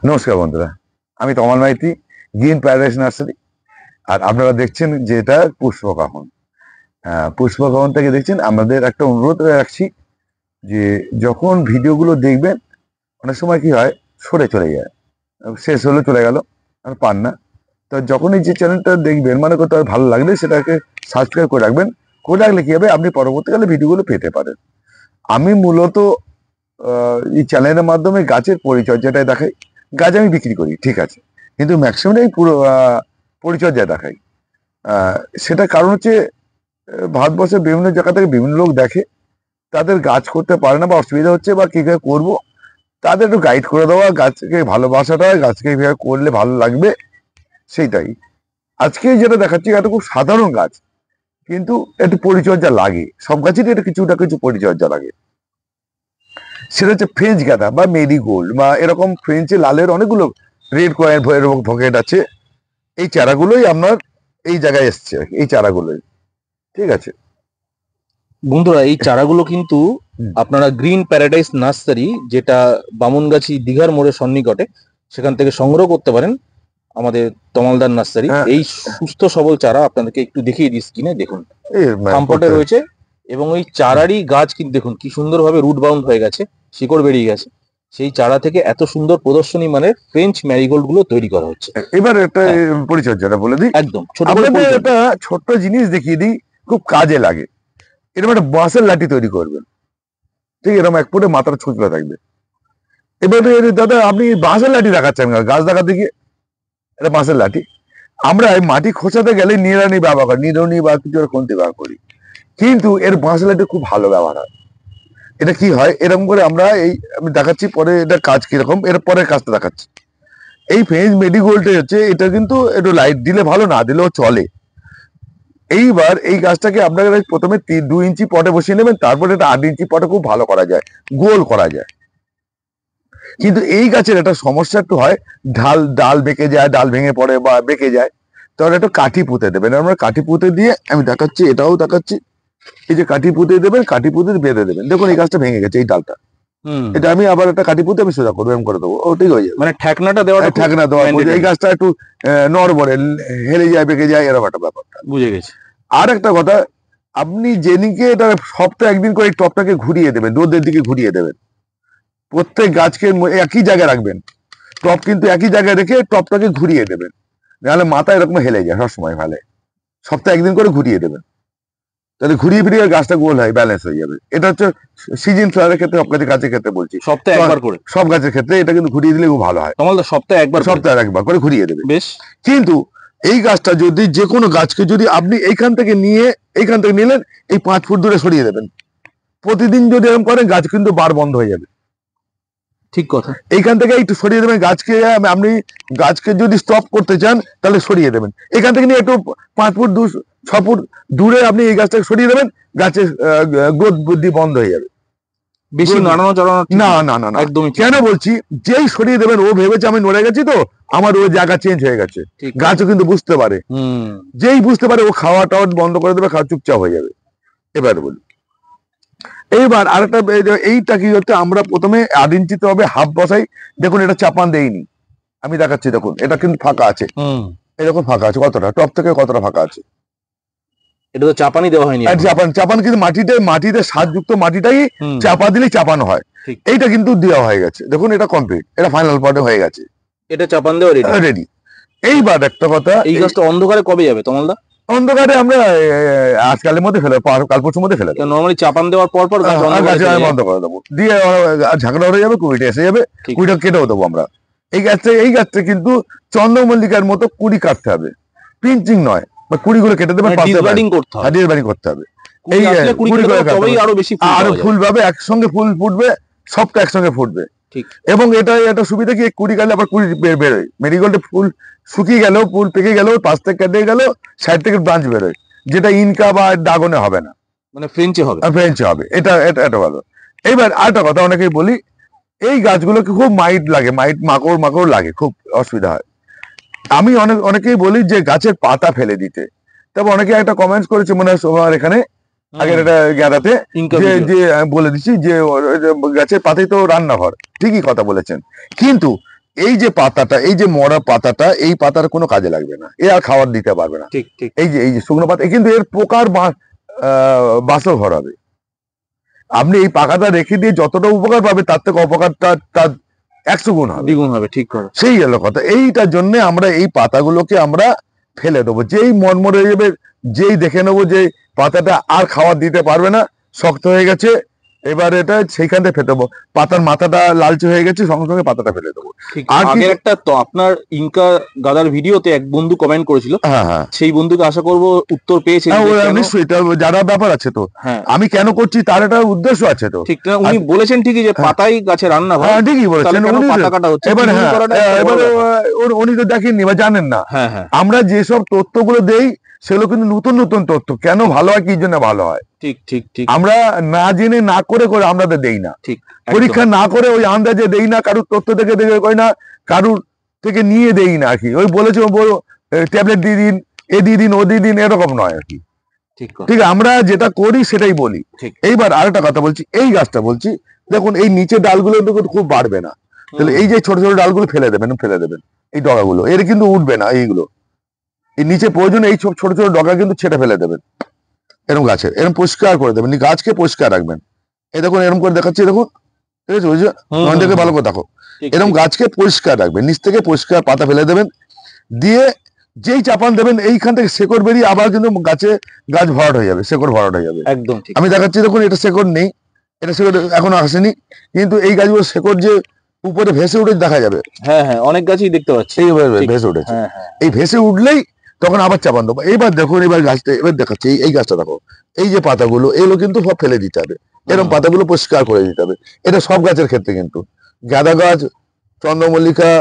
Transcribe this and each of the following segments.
নমস্কার বন্ধুরা, আমি তমাল মাইতি, গ্রিন প্যারাডাইস নার্সারি। আর আপনারা দেখছেন যে এটা পুষ্পকাহন। পুষ্পকাহন থেকে দেখছেন। আমাদের একটা অনুরোধ রাখছি যে যখন ভিডিওগুলো দেখবেন, অনেক সময় কি হয়, সরে চলে যায়, শেষ হলে চলে গেল, আর পান না। তো যখনই যে চ্যানেলটা দেখবেন, মনে করতে ভালো লাগলে সেটাকে সাবস্ক্রাইব করে রাখবেন। করে রাখলে কি হবে, আপনি পরবর্তীকালে ভিডিওগুলো পেতে পারেন। আমি মূলত এই চ্যানেলের মাধ্যমে গাছের পরিচর্যাটাই দেখাই। গাছ আমি বিক্রি করি, ঠিক আছে, কিন্তু ম্যাক্সিমাম আমি পুরো পরিচর্যা দেখাই। সেটা কারণ হচ্ছে ভারতবর্ষের বিভিন্ন জায়গা থেকে বিভিন্ন লোক দেখে, তাদের গাছ করতে পারে না বা অসুবিধা হচ্ছে বা কি করে করবো, তাদের একটু গাইড করে দেওয়া, গাছকে ভালোবাসাটা, গাছকে কিভাবে করলে ভালো লাগবে সেইটাই। আজকে যেটা দেখাচ্ছি এটা খুব সাধারণ গাছ, কিন্তু একটু পরিচর্যা লাগে। সব গাছেরই এটা কিছু না কিছু পরিচর্যা লাগে। সেটা হচ্ছে ফ্রেঞ্চ গাঁদা বা মেরিগোল্ড বা এরকম ফ্রেঞ্চে লালের অনেকগুলো, রেড কয়েন ভকেট আছে। এই চারাগুলোই আপনার এই জায়গায় এসছে, এই চারাগুলোই, ঠিক আছে বন্ধুরা। এই চারাগুলো কিন্তু আপনারা গ্রিন প্যারাডাইস নার্সারি, যেটা বামুনগাছি দীঘার মোড়ের সন্নিকটে, সেখান থেকে সংগ্রহ করতে পারেন। আমাদের তমালদার নার্সারি। এই সুস্থ সবল চারা আপনাদেরকে একটু দেখিয়ে দিই, স্ক্রিনে দেখুন, কম্পটে রয়েছে। এবং ওই চারারই গাছ কিন্তু দেখুন কি সুন্দরভাবে রুট বাউন্ড হয়ে গেছে, শিকড় বেরিয়ে গেছে। সেই চারা থেকে এত সুন্দর প্রদর্শনী মানে ফ্রেঞ্চ ম্যারিগোল্ড গুলো তৈরি করা হচ্ছে। এবার একটা পরিচর্যাটা বলে দিই, একদম একটা ছোট্ট জিনিস দেখিয়ে দিই, খুব কাজে লাগে। এরকম একটা বাঁশের লাঠি তৈরি করবেন, ঠিক এরকম এক ফুটে মাথার ছুঁচলা থাকবে। এবারে দাদা আপনি বাঁশের লাঠি দেখাচ্ছেন, গাছ দেখাতে গিয়ে এটা বাঁশের লাঠি। আমরা মাটি খোঁচাতে গেলে নিড়ানি ব্যবহার করি, নিড়নি বা কিছু খুন্তি ব্যবহার করি, কিন্তু এর বাঁশের লাঠি খুব ভালো ব্যবহার হয়। এটা কি হয়, এরকম করে আমরা আমি দেখাচ্ছি পরে এটা কাজ কিরকম, এর পরের কাজটা দেখাচ্ছি। এই ফ্রেঞ্চ মেরিগোল্ডে হচ্ছে, এটা কিন্তু একটু লাইট দিলে ভালো, না দিলেও চলে। এইবার এই গাছটাকে আপনাকে প্রথমে 2 ইঞ্চি পটে বসিয়ে নেবেন, তারপরে এটা 8 ইঞ্চি পটে খুব ভালো করা যায়, গোল করা যায়। কিন্তু এই গাছের একটা সমস্যা একটু হয়, ডাল বেঁকে যায়, ডাল ভেঙে পড়ে বা বেঁকে যায়। তাহলে একটু কাঠি পুঁতে দেবেন। আমরা কাঠি পুঁতে দিয়ে, আমি দেখাচ্ছি, এটাও দেখাচ্ছি। এই যে কাঠি পুঁতে দেবেন, কাঠি পুঁতে বেঁধে দেবেন। দেখুন এই গাছটা ভেঙে গেছে, এই ডালটা। এটা আমি আবার একটা কাঠি পুঁতে আমি সোজা করবো, এরকম করে দেবো, ও ঠিক হয়ে যাবে। মানে ঠেকনাটা দেওয়া, ঠেকনা দেওয়া, এই গাছটা একটু নড়বড়ে, হেলে যায়, বেঁকে যায়, এরকম একটা ব্যাপারটা। বুঝে গেছি। আর একটা কথা, আপনি যেদিকে এটা সপ্তাহে একদিন করে টপটাকে ঘুরিয়ে দেবেন, রোদের দিকে ঘুরিয়ে দেবেন। প্রত্যেক গাছকে একই জায়গায় রাখবেন, টপ কিন্তু একই জায়গায় রেখে টপটাকে ঘুরিয়ে দেবেন, নাহলে মাথা এরকম হেলে যায় সবসময়। ভালো, সপ্তাহে একদিন করে ঘুরিয়ে দেবেন, তাহলে ঘুরিয়ে ফিরিয়ে গাছটা গোল হয়, ব্যালেন্স হয়ে যাবে। এটা হচ্ছে সিজন ফ্লাওয়ারের ক্ষেত্রে, সব গাছের ক্ষেত্রে বলছি, সপ্তাহে একবার করে, সব গাছের ক্ষেত্রে এটা কিন্তু ঘুরিয়ে দিলে খুব ভালো হয়। সপ্তাহে একবার করে ঘুরিয়ে দেবে, বেশ। কিন্তু এই গাছটা যদি, যে কোনো গাছকে যদি আপনি এইখান থেকে নিলেন, এই 5 ফুট দূরে সরিয়ে দেবেন। প্রতিদিন যদি এরকম করেন, গাছ কিন্তু বার বন্ধ হয়ে যাবে। ঠিক কথা। এইখান থেকে একটু সরিয়ে দেবেন গাছকে। আপনি গাছকে যদি স্টপ করতে চান, তাহলে সরিয়ে দেবেন। এখান থেকে নিয়ে একটু 5 ফুট 6 ফুট দূরে আপনি এই গাছটাকে সরিয়ে দেবেন, গাছের গ্রোথ বৃদ্ধি বন্ধ হয়ে যাবে। বেশি নাড়ানো চাড়ানো না না না না, একদমই। কেন বলছি, যেই সরিয়ে দেবেন, ও ভেবেছে আমি নড়ে গেছি, তো আমার ওই জায়গা চেঞ্জ হয়ে গেছে। গাছও কিন্তু বুঝতে পারে, যেই বুঝতে পারে, ও খাওয়া টাওয়া বন্ধ করে দেবে, খাওয়া চুপচাপ হয়ে যাবে। এবার বলি, এইবার আরেকটা, এইটা কি হচ্ছে, আমরা প্রথমে 8 ইঞ্চিতে হবে, হাফ বসাই। দেখুন এটা চাপান দেইনি, আমি দেখাচ্ছি। দেখুন এটা কিন্তু ফাঁকা আছে, এরকম ফাঁকা আছে। কতটা টপ থেকে কতটা ফাঁকা আছে, এটা তো চাপানি দেওয়া হয়নি। চাপান কিন্তু মাটিতে সারযুক্ত মাটিটাই চাপা দিলেই চাপানো হয়। এইটা কিন্তু দেওয়া হয়ে গেছে, দেখুন এটা কমপ্লিট, এটা ফাইনাল পর্যায়ে হয়ে গেছে, এটা চাপান দেওয়া রেডি। এইবার একটা কথা, এই গাছটা অন্ধকারে কবে যাবে তমালদা? অন্ধকারে আমরা আজকালের মধ্যে ফেলে, কাল পরশুর মধ্যে ফেলে। নরমালি চাপান দেওয়ার পর গাছ বন্ধ করে দেবো, দিয়ে ঝাঁকড়া হয়ে যাবে, কুড়িটা এসে যাবে, কুড়িটা কেটেও দেবো আমরা। এই গাছটা কিন্তু চন্দ্রমল্লিকার মতো কুড়ি কাটতে হবে, পিঞ্চিং নয়, বা কুড়িগুলো কেটে দেবেন, করতে হবে। এই আরো ফুল পাবে, একসঙ্গে ফুল ফুটবে, সবটা একসঙ্গে ফুটবে। এবং এটা সুবিধা কি, কুড়ি কাটলে আবার কুড়ি বেরোয়। মেরিগোল্ডে ফুল শুকিয়ে গেল, ফুল পেকে গেল, পাশ থেকে কেটে গেল, সাইড থেকে ব্রাঞ্চ বেরোয়, যেটা ইনকা বা ড্রাগনে হবে না, মানে ফ্রেঞ্চে হবে। এটা ভালো। এইবার আরেকটা কথা অনেকেই বলি, এই গাছগুলোকে খুব মাইট লাগে, মাকড় লাগে, খুব অসুবিধা হয়। আমি অনেকেই বলি যে গাছের পাতা ফেলে দিতে। তবে অনেকে একটা কমেন্টস করেছে, মনে হয় সবার এখানে আগের একটা গ্যাদাতে, যে বলে দিচ্ছি যে গাছের পাতাই তো রান্নাঘর, ঠিকই কথা বলেছেন। কিন্তু এই যে পাতাটা, এই যে মরা পাতাটা, এই পাতার কোনো কাজে লাগবে না, এ আর খাবার দিতে পারবে না। ঠিক ঠিক এই যে শুকনো পাতা, কিন্তু এর পোকার বাসর ঘর হবে। আপনি এই পাকাটা রেখে দিয়ে যতটা উপকার পাবে তার থেকে অপকারটা তার 100 গুণ হবে। দ্বিগুণ হবে, ঠিক কথা। সেই হলো কথা। এইটার জন্য আমরা এই পাতাগুলোকে আমরা ফেলে দেবো। যেই মরমরে হয়ে যাবে, যেই দেখে নেবো যে পাতাটা আর খাবার দিতে পারবে না, শক্ত হয়ে গেছে, এবার এটা সেইখান থেকে ফেলে দেবো। পাতার মাথাটা লালচে হয়ে গেছে, সঙ্গে সঙ্গে পাতাটা ফেলে দেবো। ঠিক। আর কি- আগের একটা তো আপনার ইনকা গাদার ভিডিওতে এক বন্ধু কমেন্ট করেছিল, হ্যাঁ হ্যাঁ সেই বন্ধুকে আশা করব উত্তর পেয়েছেন হ্যাঁ, যে ওরা কেন- নিশ্চয়ই এটা জানার ব্যাপার আছে তো। হ্যাঁ আমি কেন করছি তার একটা উদ্দেশ্য আছে তো। ঠিক না, উনি বলেছেন ঠিকই যে পাতাই গাছে রান্না হয়, হ্যাঁ ঠিকই তাহলে বলেছেন কেন উনি। পাতা কাটা হচ্ছে, এবার দ্বিগুণ হ্যাঁ, করাটা একটা বড় এবারে ব্যাপার। উনি তো দেখেননি বা জানেন না। হ্যাঁ হ্যাঁ আমরা যেসব তথ্যগুলো দেই সেগুলো কিন্তু নতুন নতুন তথ্য, কেন ভালো হয়, কি জন্য ভালো হয়, ঠিক ঠিক ঠিক আমরা না জেনে না করে করে আমরা তো দেই না। ঠিক পরীক্ষা না করে ওই আন্দাজে দেই না, কারুর তথ্য থেকে দেখে করি না, কারুর থেকে নিয়ে দেই না আর কি। ওই বলেছে ট্যাবলেট দিয়ে দিন, এ দিয়ে দিন, ও দিয়ে দিন, এরকম নয় আর কি। ঠিক কথা। ঠিক আছে, আমরা যেটা করি সেটাই বলি। ঠিক। এইবার আরেকটা কথা বলছি, এই গাছটা বলছি, দেখুন এই নিচের ডালগুলো দেখুন খুব বাড়বে না, তাহলে এই যে ছোট ছোট ডালগুলো ফেলে দেবেন, এই ডগাগুলো, এর কিন্তু উঠবে না এইগুলো। এই নিচে প্রয়োজন এই ছোট ছোট ডগা কিন্তু ছেটে ফেলে দেবেন, এরকম গাছের এরকম পরিষ্কার করে দেবেন, গাছকে পরিষ্কার রাখবেন। এই দেখুন এরকম করে দেখাচ্ছি, দেখুন, ঠিক আছে, বুঝছো, ওখান থেকে ভালো করে দেখো, ঠিক, এরকম ঠিক। গাছকে পরিষ্কার রাখবেন, নিচ থেকে পরিষ্কার পাতা ফেলে দেবেন, দিয়ে যেই চাপান দেবেন এইখান থেকে শেকড় বেরিয়ে আবার কিন্তু গাছ ভরাট হয়ে যাবে, শেকড় ভরাট হয়ে যাবে। একদম ঠিক। আমি দেখাচ্ছি, দেখুন এটা শেকড় নেই, এটা শেকড় এখনো আসেনি, কিন্তু এই গাছগুলো শেকড় যে উপরে ভেসে উঠে দেখা যাবে, হ্যাঁ হ্যাঁ অনেক গাছই দেখতে পাচ্ছি। এইভাবে ঠিক। ভেসে উঠেছে। হ্যাঁ হ্যাঁ এই ভেসে উঠলেই তখন আবার চাপান দেবো। এইবার দেখুন, এবার গাছটা এবার দেখাচ্ছি, এই গাছটা দেখো, এই যে পাতাগুলো এগুলো কিন্তু সব ফেলে দিতে হবে, এরকম পাতাগুলো পরিষ্কার করে দিতে হবে। এটা সব গাছের ক্ষেত্রে, কিন্তু গাঁদা গাছ, চন্দ্রমল্লিকা,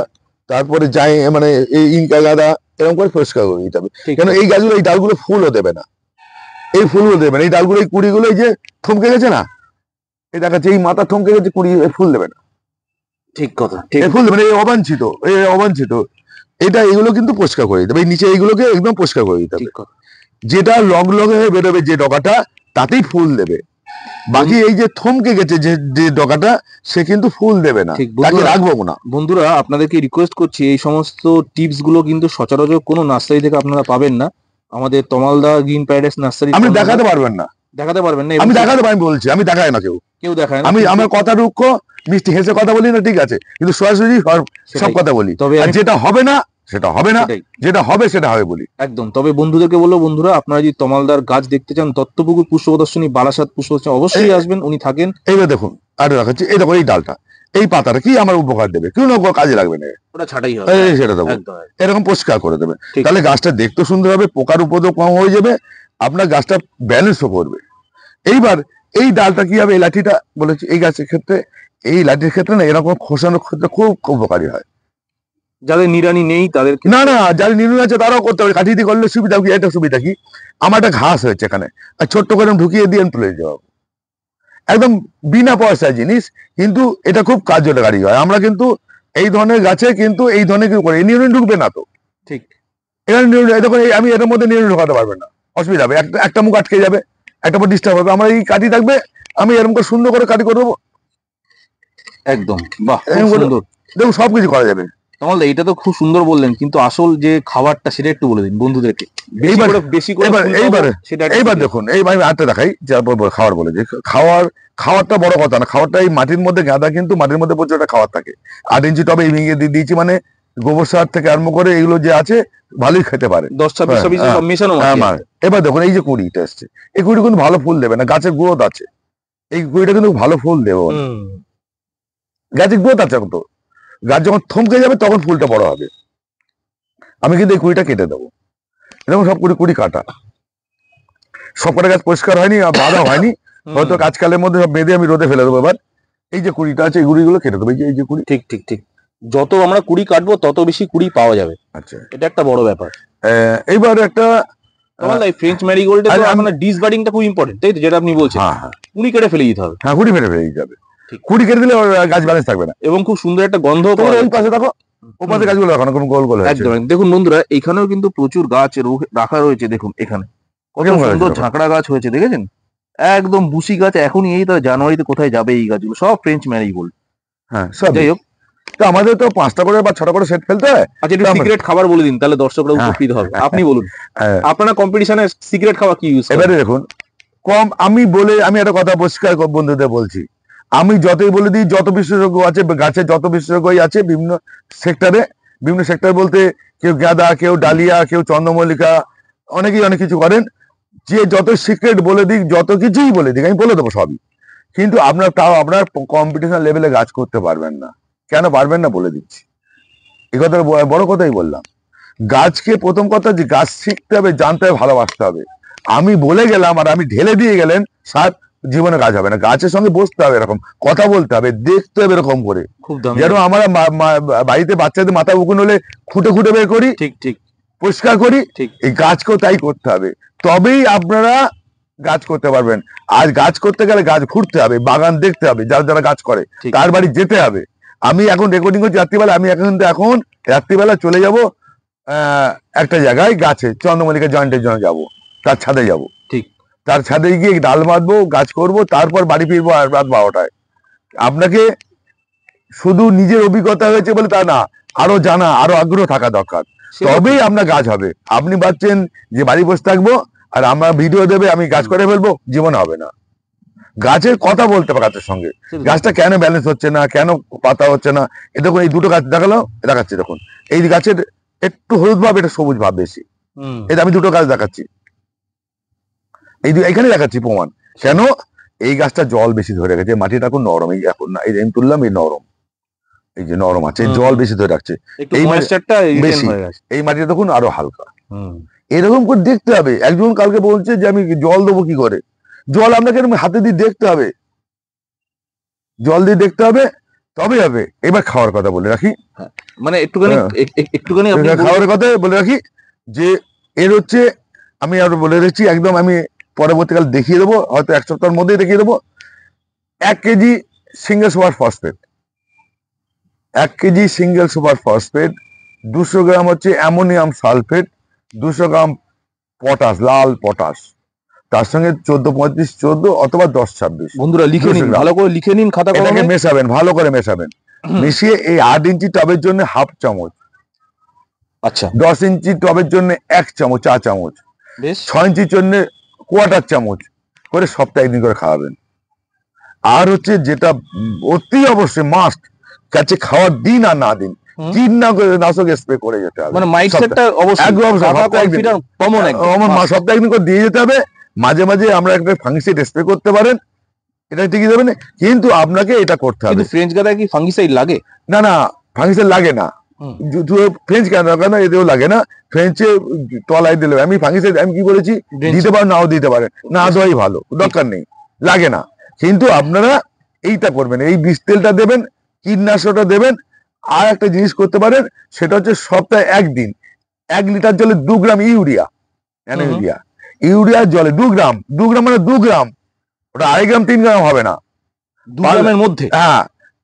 তারপরে যাই মানে এই ইনকা গাঁদা, এরকম করে পরিষ্কার করে দিতে হবে। ঠিক কেন এই গাছগুলো, এই ডালগুলো ফুলও দেবে না, এই ফুলগুলো দেবে না, এই ডালগুলো, এই কুড়িগুলো এই যে থমকে গেছে না, এই দেখাচ্ছে এই মাথা থমকে গেছে, কুড়ি ফুল দেবে না, ঠিক কথা। ঠিক এই ফুল দেবে না, এই অবাঞ্ছিত এটা, এগুলো কিন্তু পরিষ্কার করে দিতে হবে। এই নিচে এইগুলোকে একদম পরিষ্কার করে দিতে হবে। ঠিক কথা। যেটা লগ লগে হয়ে বেরোবে যে ডগাটা, তাতেই ফুল দেবে। বাকি এই যে থমকে গেছে যে ডগাটা, সে কিন্তু ফুল দেবে না, ঠিক, তাকে বন্ধুরা। রাখবো না। বন্ধুরা আপনাদেরকে রিকোয়েস্ট করছি, এই সমস্ত টিপস গুলো কিন্তু সচরাচর কোনো নার্সারি থেকে আপনারা পাবেন না। আমাদের তমালদা গ্রিন প্যারাডাইস নার্সারি আপনি দেখাতে পারবেন না, দেখাতে পারবেন না, আমি এবং দেখাতে পারি, বলছি আমি দেখাই না, কেউ দেখায় না। আমি কিন্তু আমার কথা রুক্ষ মিষ্টি হেসে কথা বলি না, ঠিক আছে, কিন্তু সরাসরি সব সেটাই। কথা বলি। তবে আর আমি- যেটা হবে না সেটা হবে না, সেটাই। যেটা হবে সেটা হবে বলি। একদম। তবে বন্ধুদেরকে বলবো, বন্ধুরা আপনারা যদি তমালদার গাছ দেখতে চান, দত্তপুকুর পুষ্প প্রদর্শনী, বারাসাত পুষ্প প্রদর্শনী, অবশ্যই আসবেন, উনি থাকেন। এইবার দেখুন, আর দেখাচ্ছি, এই দেখো এই ডালটা, এই পাতাটা কি আমার উপকার দেবে, কেউ না কাজে লাগবে না, ওটা ছাটাই হবে। এই সেটা দেবো, একদম এরকম পরিষ্কার করে দেবে, ঠিক। তাহলে গাছটা দেখতে সুন্দর হবে, পোকার উপদ্রব কম হয়ে যাবে, আপনার গাছটা ব্যালেন্সও করবে। এইবার এই ডালটা কি হবে, এই লাঠিটা বলেছি, এই গাছের ক্ষেত্রে, এই লাঠির ক্ষেত্রে না, এরকম খোসানোর ক্ষেত্রে খুব উপকারী হয়। যাদের নিড়ানি নেই তাদের না না, যারা নির্ণয় আছে তারাও করতে পারে, কাঠি দিয়ে করলে সুবিধা কি, এটা সুবিধা কি, আমার একটা ঘাস হয়েছে এখানে, আর ছোট্ট করে আমি ঢুকিয়ে দিয়ে আমি তুলে যাবো, একদম বিনা পয়সায় জিনিস, কিন্তু এটা খুব কার্যকারী হয়। আমরা কিন্তু এই ধরনের গাছে কিন্তু এই ধরনের কিছু করে, নির্ণয় ঢুকবে না তো, ঠিক। এখানে দেখুন আমি এটার মধ্যে নির্ণয় ঢোকাতে পারবেন না, অসুবিধা হবে, একটা মুখ আটকে যাবে, একটা পর ডিস্টার্ব হবে, আমার এই কাঠি থাকবে, আমি এরকম করে সুন্দর করে কাঠি করে দেবো, একদম। বাহ, খুব এরকম করে- সুন্দর। দেখুন সবকিছু করা যাবে। তমালদা এটা তো খুব সুন্দর বললেন, কিন্তু আসল যে খাবারটা সেটা একটু বলে দিন বন্ধুদেরকে। বেশি করে এবার- ফুল পাবো, এইবারে সেটা একটু এইবার বলে দিন। দেখুন, আমি আটটা দেখাই, খাবার বলে যে খাওয়ারটা বড় কথা না, খাবারটা এই মাটির মধ্যে, গাঁদা কিন্তু মাটির মধ্যে প্রচুর একটা খাবার থাকে, 8 ইঞ্চি টবে এই ভেঙে দিয়ে দিয়েছি, মানে গোবর সার থেকে আরম্ভ করে এগুলো যে আছে ভালোই খেতে পারে। 10-26 হ্যাঁ, সব মেশানো হ্যাঁ, মাটি আছে। এবার দেখুন এই যে কুড়িটা এসছে, এই কুড়ি কিন্তু ভালো ফুল দেবে না, গাছের গ্রোথ আছে, এই কুড়িটা কিন্তু ভালো ফুল দেবে না। হুম, গাছের গ্রোথ আছে এখন তো, গাছ যখন থমকে যাবে তখন ফুলটা বড় হবে। আমি কিন্তু এই কুড়িটা কেটে দেবো, যেমন সব কুড়ি কাটা, সব কটা গাছ পরিষ্কার হয়নি আর বাঁধা হয়নি, হুম। হয়তো কাজকালের মধ্যে সব বেঁধে আমি রোদে ফেলে দেবো। এবার এই যে কুড়িটা আছে, এই কুড়িগুলো কেটে দেবো, এই যে কুড়ি। ঠিক ঠিক ঠিক। যত আমরা কুড়ি কাটবো তত বেশি কুড়ি পাওয়া যাবে, আচ্ছা, এটা একটা বড় ব্যাপার। এইবার একটা তমালদা এই ফ্রেঞ্চ ম্যারিগোল্ডে তো আমি- আপনার ডিসবার্ডিংটা খুব ইম্পর্টেন্ট, তাই তো, যেটা আপনি বলছেন, হ্যাঁ হ্যাঁ কুড়ি কেটে ফেলে দিতে হবে, হ্যাঁ, কুড়ি ফেলে দিতে হবে, ঠিক। কুড়ি কেটে দিলে ওর গাছ ব্যালেন্স থাকবে না। এবং খুব সুন্দর একটা গন্ধ তোমার পাওয়া ওই যায়। পাশে দেখো, ও পাশে গাছগুলো রাখো না, কোনো গোল গোল হয়েছে। একদম একদম। দেখুন বন্ধুরা, এখানেও কিন্তু প্রচুর গাছ রাখা রয়েছে, দেখুন এখানে কত কেমন গাছ সুন্দর দেখো? ঝাঁকড়া গাছ হয়েছে, দেখেছেন, একদম বুশি গাছ। এখনই এই তো জানুয়ারিতে কোথায় যাবে এই গাছগুলো, সব ফ্রেঞ্চ ম্যারিগোল্ড। হ্যাঁ সব যাই হোক, তো আমাদের তো 5টা করে বা 6টা করে সেট ফেলতে হয়। আচ্ছা, একটু তো আমরা- সিক্রেট খাবার বলে দিন, তাহলে দর্শকরা হ্যাঁ। উপকৃত হবে। আপনি বলুন, হ্যাঁ, আপনারা কম্পিটিশনে সিক্রেট খাবার কি ইউজ করেন? এবারে দেখুন, আমি একটা কথা পরিষ্কার বন্ধুদের বলছি, আমি যতই বলে দিই, যত বিশেষজ্ঞ আছে গাছে, যত বিশেষজ্ঞই আছে বিভিন্ন সেক্টর বলতে কেউ গাঁদা, কেউ ডালিয়া, কেউ চন্দ্রমল্লিকা, অনেকেই অনেক কিছু করেন, যে যত সিক্রেট বলে দিক, যত কিছুই বলে দিক, আমি বলে দেবো সবই, কিন্তু আপনার কম্পিটিশন লেভেলে গাছ করতে পারবেন না। কেন পারবেন না বলে দিচ্ছি, এই কথাটা বড় কথাই বললাম। গাছকে প্রথম কথা যে গাছ শিখতে হবে, জানতে হবে, ভালোবাসতে হবে। আমি বলে গেলাম আর আমি ঢেলে দিয়ে গেলেন সার, জীবনে কাজ হবে না। গাছের সঙ্গে বসতে হবে, এরকম কথা বলতে হবে, দেখতে হবে এরকম করে, খুব দামি। যেন আমরা বাড়িতে বাচ্চাদের মাথা উকুন হলে খুঁটে খুঁটে বের করি, ঠিক ঠিক পরিষ্কার করি, ঠিক। এই গাছকেও তাই করতে হবে, তবেই আপনারা গাছ করতে পারবেন। আজ গাছ করতে গেলে গাছ ঘুরতে হবে, বাগান দেখতে হবে, যারা যারা গাছ করে ঠিক। তার বাড়ি যেতে হবে। আমি এখন রেকর্ডিং করছি রাত্রিবেলা, আমি এখন রাত্রিবেলা চলে যাব একটা জায়গায়, গাছে চন্দ্রমল্লিকা জয়েন্টের জন্য যাব, তার ছাদে যাব, ঠিক। তার ছাদে গিয়ে ডাল বাঁধবো, গাছ করব, তারপর বাড়ি ফিরবো আর রাত 12টায়। আপনাকে শুধু নিজের অভিজ্ঞতা হয়েছে বলে তা না, আরো জানা, আরো আগ্রহ থাকা দরকার, তবেই আপনার গাছ হবে। আপনি ভাবছেন যে বাড়ি বসে থাকবো আর আমরা ভিডিও দেবে, আমি গাছ করে ফেলবো, জীবনে হবে না। গাছের কথা বলতে হবে গাছের সঙ্গে, গাছটা কেন ব্যালেন্স হচ্ছে না, কেন পাতা হচ্ছে না। এ দেখুন, এই দুটো গাছ দেখাচ্ছি, দেখুন এই গাছের একটু হলুদ ভাব, এটা সবুজ ভাব বেশি। এটা আমি দুটো গাছ দেখাচ্ছি, এইখানে দেখাচ্ছি প্রমাণ। কেন? এই গাছটা জল বেশি ধরে গেছে, মাটিটা এখন নরম, এই এখন না, এই আমি তুললাম, এই নরম, এই যে নরম আছে, জল বেশি ধরে রাখছে, একটু এই ময়েশ্চারটা রিটেইন বেশি। হয়ে গেছে। এই মাটিটা দেখুন আরো হালকা। এরকম করে দেখতে হবে। একজন কালকে বলছে যে আমি জল দেবো কি করে, জল আপনাকে এরকম হাতে দিয়ে দেখতে হবে, জল দিয়ে দেখতে হবে, তবে হবে। এবার খাওয়ার কথা বলে রাখি, মানে একটুখানি হ্যাঁ। একটুখানি আপনি খাওয়ার কথা বলে রাখি, যে এর হচ্ছে, আমি আরো বলে রেখেছি, একদম আমি পরবর্তীকাল দেখিয়ে দেবো, হয়তো 1 সপ্তাহের মধ্যেই দেখিয়ে দেবো। 1 KG single super phosphate, 1 KG single super phosphate, 200 গ্রাম হচ্ছে অ্যামোনিয়াম সালফেট, 200 গ্রাম পটাশ, লাল পটাশ, তার সঙ্গে 14-35-14 অথবা 10-26। বন্ধুরা লিখে নিন, 200 গ্রাম। ভালো করে লিখে নিন খাতা এটাকে কলমে। মেশাবেন, ভালো করে মেশাবেন, মিশিয়ে এই 8 ইঞ্চি টবের জন্য হাফ চামচ, আচ্ছা 10 ইঞ্চি টবের জন্য 1 চামচ, চা চামচ, বেশ। 6 ইঞ্চির জন্য কোয়ার্টার চামচ করে সপ্তাহে 1 দিন করে খাওয়াবেন। আর হচ্ছে যেটা অতি অবশ্যই মাস্ট, গাছে খাওয়ার দিন আর না দিন, কীটনাশক স্প্রে করে যেতে হবে। মানে মাইন্ডসেটটা অবশ্যই একদম সপ্তাহে কমন সপ্তাহে 1 দিন করে দিয়ে যেতে হবে। মাঝে মাঝে আমরা একটা ফাঙ্গিসাইড স্প্রে করতে পারেন, এটা ঠিকই দেবেন, কিন্তু আপনাকে এটা করতে হবে। কিন্তু ফ্রেঞ্চ গাঁদায় কি ফাঙ্গিসাইড লাগে? না না, ফাঙ্গিসাইড লাগে না, ফ্রেঞ্চ কেন দরকার না, এতেও লাগে না, ফ্রেঞ্চে তলায় দিলে আমি ফাঙ্গিসাইড, আমি কি বলেছি, দিতে পারেন, নাও দিতে পারেন, না দেওয়াই ভালো, দরকার নেই, লাগে না। কিন্তু আপনারা এইটা করবেন, এই বীজ তেলটা দেবেন, কীটনাশকটা দেবেন। আর একটা জিনিস করতে পারেন, সেটা হচ্ছে সপ্তাহে 1 দিন 1 লিটার জলে 2 গ্রাম ইউরিয়া, ইউরিয়া জলে 2 গ্রাম, 2 গ্রাম মানে 2 গ্রাম, ওটা 2.5 গ্রাম 3 গ্রাম হবে না, 2 গ্রামের মধ্যে। হ্যাঁ,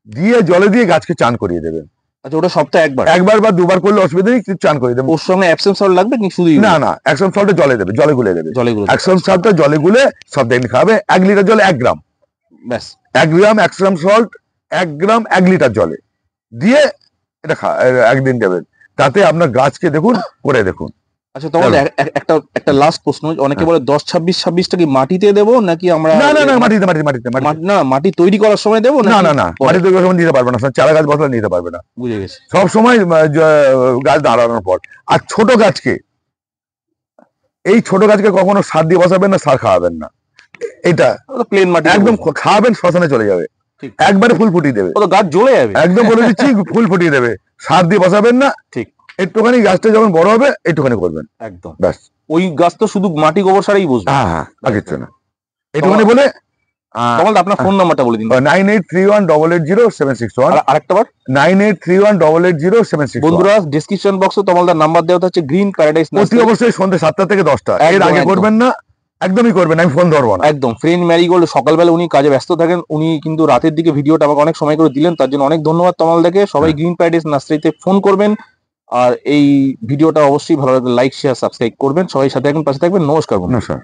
দিয়ে জলে দিয়ে গাছকে চান করিয়ে দেবেন। আচ্ছা, ওটা সপ্তাহে একবার বা 2 বার করলে অসুবিধা নেই, চান করিয়ে দেবেন। ওর সঙ্গে অ্যাপসেম সল্ট লাগবে কি শুধু না না, অ্যাকশন সল্টে জলে দেবে, জলে গুলে দেবে, জলে গুলে? অ্যাকশন সল্টটা জলে গুলে সপ্তাহে খাবে। 1 লিটার জলে 1 গ্রাম, ব্যাস 1 গ্রাম অ্যাকশন সল্ট, 1 গ্রাম 1 লিটার জলে দিয়ে এটা 1 দিন দেবেন, তাতে আপনার গাছকে দেখুন, করে দেখুন। আচ্ছা, তোমার একটা লাস্ট প্রশ্ন, অনেকে বলে 10-26-26টা কি মাটিতে দেবো নাকি আমরা? না না না, মাটিতে না, মাটি তৈরি করার সময় দেবো না না না, মাটিতে সময় দিতে পারবে না, চারা গাছ বসালে নিতে পারবে না। বুঝে গেছি। সব সময় গাছ দাঁড়ানোর পর। আর ছোট গাছকে, এই ছোট গাছকে কখনো সার দিয়ে বসাবেন না, সার খাওয়াবেন না, এটা প্লেন মাটি একদম খাওয়াবেন, শ্মশানে চলে যাবে, একবারে ফুল ফুটিয়ে দেবে, তো গাছ জ্বলে যাবে, একদম বলে দিচ্ছি, ফুল ফুটিয়ে দেবে। সার দিয়ে বসাবেন না, ঠিক। একটুখানি গাছটা যখন বড় হবে একটুখানি করবেন, একদম ব্যাস। ওই গাছ তো শুধু মাটি গোবর সারেই বসবে। হ্যাঁ হ্যাঁ, আর কিছু না, একটুখানি বলে। আপনার ফোন নাম্বারটা বলে দিন। 9831880761, আরেকটা বার 9831880761। বন্ধুরা, ডেসক্রিপশন বক্সে তোমালদার নাম্বার দেওয়া হচ্ছে, গ্রিন প্যারাডাইস অতি অবশ্যই সন্ধ্যে 7টা থেকে 10টা, এর আগে করবেন না, একদমই করবেন, আমি ফোন ধরবো না। একদম। ফ্রেঞ্চ ম্যারিগোল্ড সকালবেলা উনি কাজে ব্যস্ত থাকেন, উনি কিন্তু রাতের দিকে ভিডিওটা আমাকে অনেক সময় করে দিলেন, তার জন্য অনেক ধন্যবাদ তমালদাকে। সবাই গ্রিন প্যারাডাইস নার্সারিতে ফোন করবেন, আর এই ভিডিওটা অবশ্যই ভালো লাগলে লাইক শেয়ার সাবস্ক্রাইব করবেন। সবাই সাথে এখন পাশে থাকবেন। নমস্কার বন্ধুরা। নমস্কার।